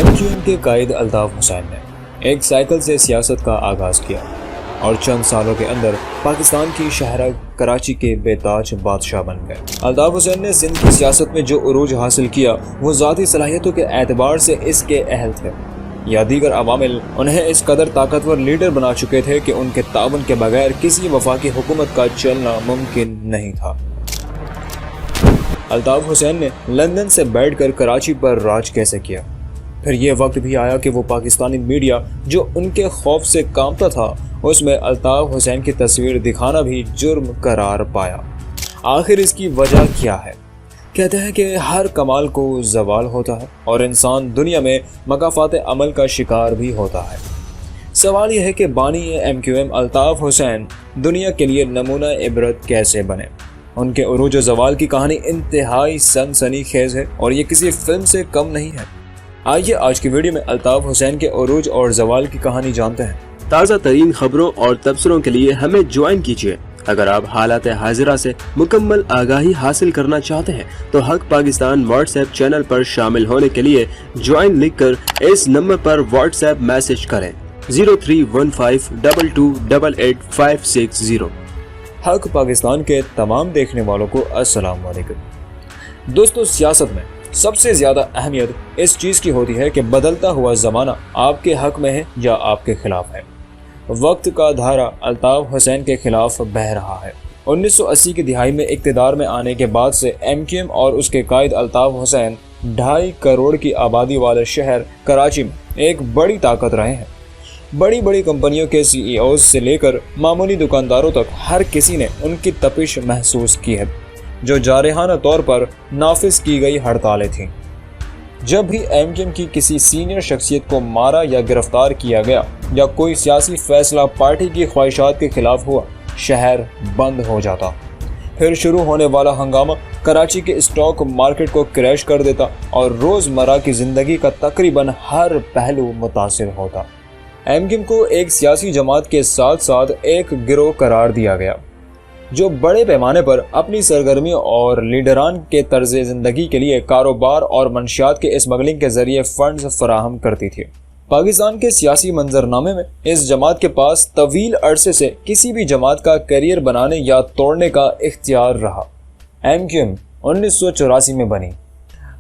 MQM کے قائد الطاف حسین نے ایک سائیکل سے سیاست کا آغاز کیا اور چند سالوں کے اندر پاکستان کی شہر کراچی کے بے تاج بادشاہ بن گئے۔ الطاف حسین نے سندھ کی سیاست میں جو عروج حاصل کیا وہ ذاتی صلاحیتوں کے اعتبار سے اس کے اہل تھے یا دیگر عوامل انہیں اس قدر طاقتور لیڈر بنا چکے تھے کہ ان کے تعاون کے بغیر کسی وفاقی حکومت کا چلنا ممکن نہیں تھا۔ الطاف حسین نے لندن سے بیٹھ کر کراچی پر راج کیسے کیا؟ پھر یہ وقت بھی آیا کہ وہ پاکستانی میڈیا جو ان کے خوف سے کانپتا تھا اس میں الطاف حسین کی تصویر دکھانا بھی جرم قرار پایا۔ آخر اس کی وجہ کیا ہے؟ کہتے ہیں کہ ہر کمال کو زوال ہوتا ہے اور انسان دنیا میں مکافات عمل کا شکار بھی ہوتا ہے۔ سوال یہ ہے کہ بانی MQM الطاف حسین دنیا کے لیے نمونہ عبرت کیسے بنے؟ ان کے عروج و زوال کی کہانی انتہائی سنسنی خیز ہے اور یہ کسی فلم سے کم نہیں ہے۔ آئیے آج کی ویڈیو میں الطاف حسین کے عروج اور زوال کی کہانی جانتے ہیں۔ تازہ ترین خبروں اور تبصروں کے لیے ہمیں جوائن کیجیے۔ اگر آپ حالات حاضرہ سے مکمل آگاہی حاصل کرنا چاہتے ہیں تو حق پاکستان واٹس ایپ چینل پر شامل ہونے کے لیے جوائن لکھ کر اس نمبر پر واٹس ایپ میسج کریں 031522888560۔ حق پاکستان کے تمام دیکھنے والوں کو السلام علیکم۔ دوستو، سیاست میں سب سے زیادہ اہمیت اس چیز کی ہوتی ہے کہ بدلتا ہوا زمانہ آپ کے حق میں ہے یا آپ کے خلاف ہے۔ وقت کا دھارا الطاف حسین کے خلاف بہہ رہا ہے۔ 1980 کی دہائی میں اقتدار میں آنے کے بعد سے MQM اور اس کے قائد الطاف حسین 2.5 کروڑ کی آبادی والے شہر کراچی میں ایک بڑی طاقت رہے ہیں۔ بڑی بڑی کمپنیوں کے CEOs سے لے کر معمولی دکانداروں تک ہر کسی نے ان کی تپش محسوس کی ہے جو جارحانہ طور پر نافذ کی گئی ہڑتالیں تھیں۔ جب بھی MQM کی کسی سینئر شخصیت کو مارا یا گرفتار کیا گیا یا کوئی سیاسی فیصلہ پارٹی کی خواہشات کے خلاف ہوا، شہر بند ہو جاتا۔ پھر شروع ہونے والا ہنگامہ کراچی کے اسٹاک مارکیٹ کو کریش کر دیتا اور روزمرہ کی زندگی کا تقریباً ہر پہلو متاثر ہوتا۔ MQM کو ایک سیاسی جماعت کے ساتھ ساتھ ایک گروہ قرار دیا گیا جو بڑے پیمانے پر اپنی سرگرمیوں اور لیڈران کے طرز زندگی کے لیے کاروبار اور منشیات کے اسمگلنگ کے ذریعے فنڈز فراہم کرتی تھی۔ پاکستان کے سیاسی منظرنامے میں اس جماعت کے پاس طویل عرصے سے کسی بھی جماعت کا کیریئر بنانے یا توڑنے کا اختیار رہا۔ MQM 1984 میں بنی۔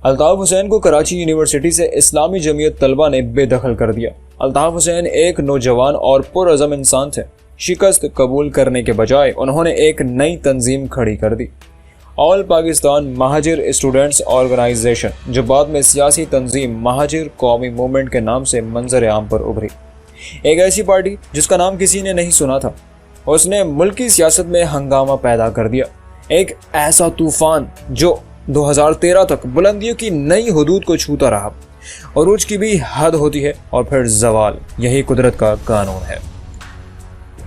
الطاف حسین کو کراچی یونیورسٹی سے اسلامی جمعیت طلبہ نے بے دخل کر دیا۔ الطاف حسین ایک نوجوان اور پرعزم انسان تھے۔ شکست قبول کرنے کے بجائے انہوں نے ایک نئی تنظیم کھڑی کر دی، آل پاکستان مہاجر اسٹوڈنٹس آرگنائزیشن، جو بعد میں سیاسی تنظیم مہاجر قومی موومنٹ کے نام سے منظر عام پر ابھری۔ ایک ایسی پارٹی جس کا نام کسی نے نہیں سنا تھا، اس نے ملکی سیاست میں ہنگامہ پیدا کر دیا۔ ایک ایسا طوفان جو 2013 تک بلندیوں کی نئی حدود کو چھوتا رہا۔ عروج کی بھی حد ہوتی ہے اور پھر زوال، یہی قدرت کا قانون ہے۔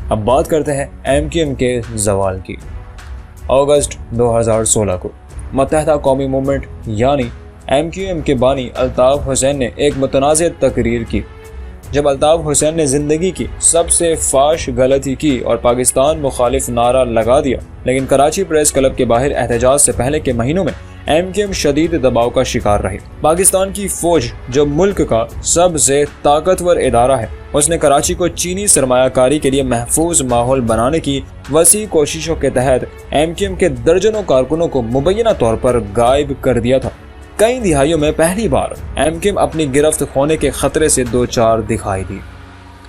اب بات کرتے ہیں MQM کے زوال کی۔ اگست 2016 کو متحدہ قومی موومنٹ یعنی MQM کے بانی الطاف حسین نے ایک متنازع تقریر کی۔ جب الطاف حسین نے زندگی کی سب سے فاش غلطی کی اور پاکستان مخالف نعرہ لگا دیا، لیکن کراچی پریس کلب کے باہر احتجاج سے پہلے کے مہینوں میں MQM شدید دباؤ کا شکار رہی۔ پاکستان کی فوج جو ملک کا سب سے طاقتور ادارہ ہے، اس نے کراچی کو چینی سرمایہ کاری کے لیے محفوظ ماحول بنانے کی وسیع کوششوں کے تحت MQM کے درجنوں کارکنوں کو مبینہ طور پر غائب کر دیا تھا۔ کئی دہائیوں میں پہلی بار MQM اپنی گرفت ہونے کے خطرے سے دوچار دکھائی دی۔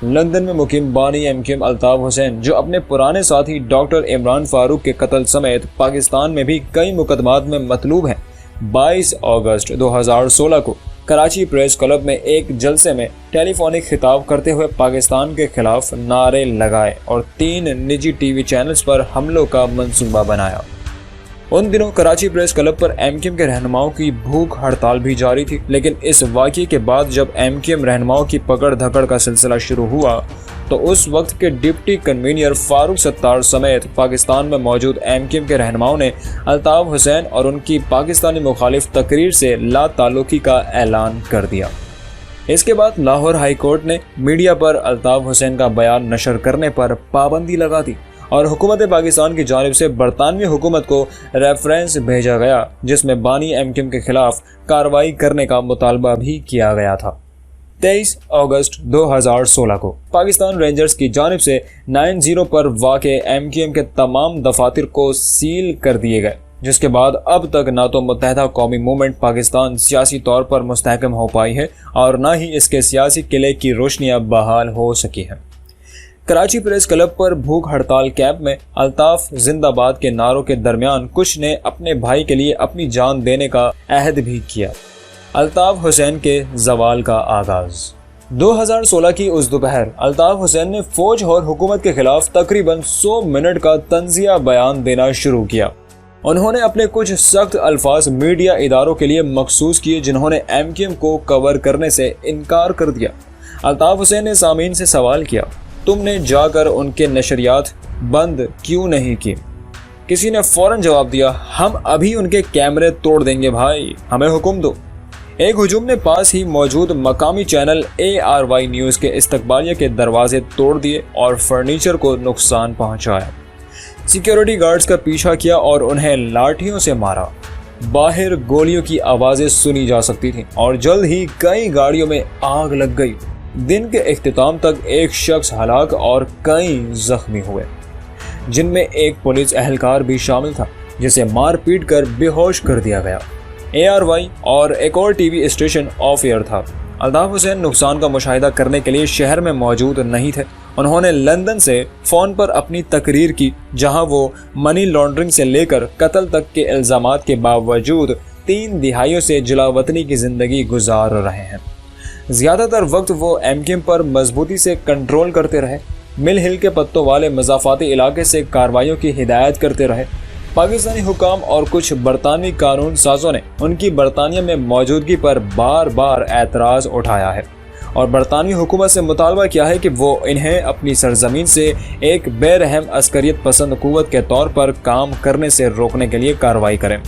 لندن میں مقیم بانی MQM الطاف حسین، جو اپنے پرانے ساتھی ڈاکٹر عمران فاروق کے قتل سمیت پاکستان میں بھی کئی مقدمات میں مطلوب ہیں، 22 اگست 2016 کو کراچی پریس کلب میں ایک جلسے میں ٹیلی فونک خطاب کرتے ہوئے پاکستان کے خلاف نعرے لگائے اور 3 نجی ٹی وی چینلز پر حملوں کا منصوبہ بنایا۔ ان دنوں کراچی پریس کلب پر MQM کے رہنماؤں کی بھوک ہڑتال بھی جاری تھی، لیکن اس واقعے کے بعد جب MQM رہنماؤں کی پکڑ دھکڑ کا سلسلہ شروع ہوا تو اس وقت کے ڈپٹی کنوینر فاروق ستار سمیت پاکستان میں موجود MQM کے رہنماؤں نے الطاف حسین اور ان کی پاکستانی مخالف تقریر سے لا تعلقی کا اعلان کر دیا۔ اس کے بعد لاہور ہائی کورٹ نے میڈیا پر الطاف حسین کا بیان نشر کرنے پر پابندی لگا دی اور حکومت پاکستان کی جانب سے برطانوی حکومت کو ریفرنس بھیجا گیا جس میں بانی MQM کے خلاف کارروائی کرنے کا مطالبہ بھی کیا گیا تھا۔ 23 अगस्त 2016 को पाकिस्तान रेंजर्स की जानिब से 9-0 पर वाक़े MQM के तमाम दफातर को सील कर दिए गए, जिसके बाद अब तक ना तो मुत्तहदा कौमी मूवमेंट पाकिस्तान सियासी तौर पर मुस्तहकम हो पाई है और ना ही इसके सियासी किले की रोशनियां बहाल हो सकी हैं। कराची प्रेस क्लब पर भूख हड़ताल कैंप में अल्ताफ जिंदाबाद के नारों के दरमियान कुछ ने अपने भाई के लिए अपनी जान देने का अहद भी किया। अल्ताफ हुसैन के जवाल का आगाज। 2016 की उस दोपहर अल्ताफ हुसैन ने फौज और हुकूमत के खिलाफ तकरीबन 100 मिनट का तंजिया बयान देना शुरू किया। उन्होंने अपने कुछ सख्त अल्फाज मीडिया इदारों के लिए मखसूस किए, जिन्होंने MQM को कवर करने से इनकार कर दिया। अल्ताफ हुसैन ने सामीन से सवाल किया, तुमने जाकर उनके नशरियात बंद क्यों नहीं की? किसी ने फौरन जवाब दिया, हम अभी उनके कैमरे तोड़ देंगे भाई, हमें हुक्म दो। एक हुजूम ने पास ही मौजूद मकामी चैनल ARY न्यूज़ के इस्तकबालिया के दरवाजे तोड़ दिए और फर्नीचर को नुकसान पहुंचाया। सिक्योरिटी गार्ड्स का पीछा किया और उन्हें लाठियों से मारा। बाहर गोलियों की आवाज़ें सुनी जा सकती थीं और जल्द ही कई गाड़ियों में आग लग गई। दिन के इख्तिताम तक एक शख्स हलाक और कई जख्मी हुए, जिनमें एक पुलिस एहलकार भी शामिल था, जिसे मार पीट कर बेहोश कर दिया गया। ARY और एक और TV स्टेशन ऑफ एयर था। अल्ताफ हुसैन नुकसान का मुशाहिदा करने के लिए शहर में मौजूद नहीं थे। उन्होंने लंदन से फ़ोन पर अपनी तकरीर की, जहां वो मनी लॉन्ड्रिंग से लेकर कत्ल तक के इल्ज़ामात के बावजूद 3 दिहाइयों से जुलावतनी की ज़िंदगी गुजार रहे हैं। ज़्यादातर वक्त वो MQM पर मजबूती से कंट्रोल करते रहे। मिल हिल के पत्तों वाले मज़ाफ़ाती इलाके से कार्रवाइयों की हिदायत करते रहे। पाकिस्तानी हुकाम और कुछ बरतानवी कानून साजों ने उनकी बरतानिया में मौजूदगी पर बार बार एतराज़ उठाया है और बरतानवी हुकूमत से मुतालबा किया है कि वो इन्हें अपनी सरजमीन से एक बेरहम अस्करियत पसंद कुव्वत के तौर पर काम करने से रोकने के लिए कार्रवाई करें,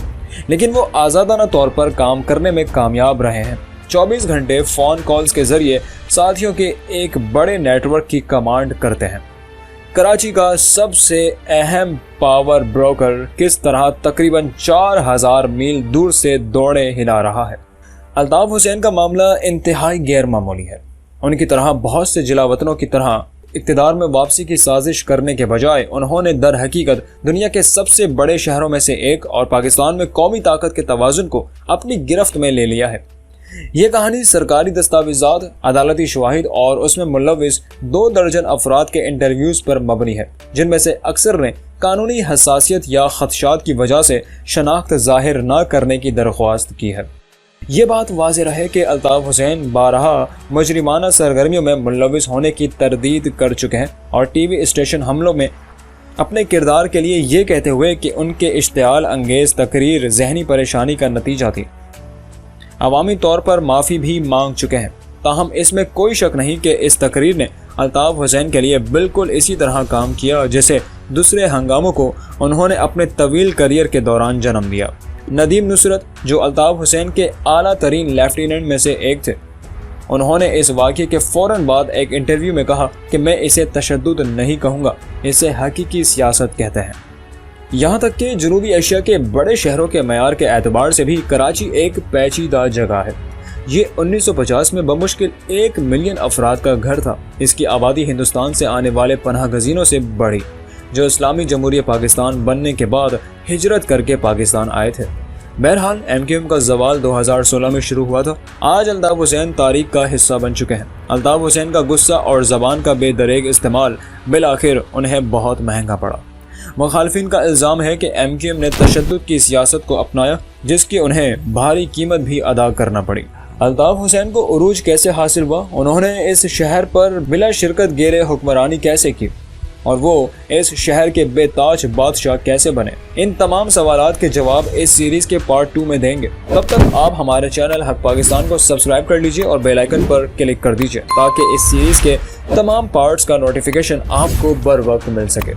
लेकिन वो आज़ादाना तौर पर काम करने में कामयाब रहे हैं। 24 घंटे फ़ोन कॉल्स के ज़रिए साथियों के एक बड़े नेटवर्क की कमांड करते हैं। कराची का सबसे अहम पावर ब्रोकर किस तरह तकरीबन 4000 मील दूर से दौड़े हिला रहा है। अल्ताफ हुसैन का मामला इंतहाई गैर मामूली है। उनकी तरह बहुत से जिला वतनों की तरह इक़्तिदार में वापसी की साजिश करने के बजाय उन्होंने दर हकीकत दुनिया के सबसे बड़े शहरों में से एक और पाकिस्तान में कौमी ताकत के तवाज़ुन को अपनी गिरफ्त में ले लिया है। ये कहानी सरकारी दस्तावेज़ात, अदालती शवाहिद और उसमें मुलव्विस 2 दर्जन अफराद के इंटरव्यूज़ पर मबनी है, जिनमें से अक्सर ने कानूनी हसासियत या खदशात की वजह से शनाख्त ज़ाहिर न करने की दरख्वास्त की है। ये बात वाज़ेह रहे कि अल्ताफ हुसैन बारहा मुजरिमाना सरगर्मियों में मुलव्विस होने की तरदीद कर चुके हैं और TV स्टेशन हमलों में अपने किरदार के लिए ये कहते हुए कि उनके इश्तियाल अंगेज़ तकरीर जहनी परेशानी का नतीजा थी, अवामी तौर पर माफ़ी भी मांग चुके हैं। ताहम इसमें कोई शक नहीं कि इस तकरीर ने अल्ताफ हुसैन के लिए बिल्कुल इसी तरह काम किया जैसे दूसरे हंगामों को उन्होंने अपने तवील करियर के दौरान जन्म दिया। नदीम नुसरत, जो अल्ताफ हुसैन के आला तरीन लेफ्टिनेंट में से एक थे, उन्होंने इस वाक़े के फ़ौरन बाद एक इंटरव्यू में कहा कि मैं इसे तशद्दुद नहीं कहूँगा, इसे हकीकी सियासत कहते हैं। यहाँ तक कि जनूबी एशिया के बड़े शहरों के मयार के एतबार से भी कराची एक पेचीदा जगह है। ये 1950 में बमुश्किल 1 मिलियन अफराद का घर था। इसकी आबादी हिंदुस्तान से आने वाले पनाह गज़ीनों से बढ़ी, जो इस्लामी जमहूरिया पाकिस्तान बनने के बाद हिजरत करके पाकिस्तान आए थे। बहरहाल MQM का जवाल 2016 में शुरू हुआ था। आज अल्ताफ हुसैन तारीख का हिस्सा बन चुके हैं। अल्ताफ हुसैन का गुस्सा और ज़बान का बेदरेग इस्तेमाल बिलाखिर उन्हें बहुत महंगा पड़ा। मुखालफिन का इल्ज़ाम है कि MQM ने तशद्दुद की सियासत को अपनाया, जिसकी उन्हें भारी कीमत भी अदा करना पड़ी। अल्ताफ हुसैन को उरूज कैसे हासिल हुआ, उन्होंने इस शहर पर बिला शिरकत गेरे हुक्मरानी कैसे की और वो इस शहर के बेताज बादशाह कैसे बने, इन तमाम सवालात के जवाब इस सीरीज़ के पार्ट 2 में देंगे। तब तक आप हमारे चैनल हक पाकिस्तान को सब्सक्राइब कर लीजिए और बेल आइकन पर क्लिक कर दीजिए ताकि इस सीरीज़ के तमाम पार्ट्स का नोटिफिकेशन आपको बर वक्त मिल सके।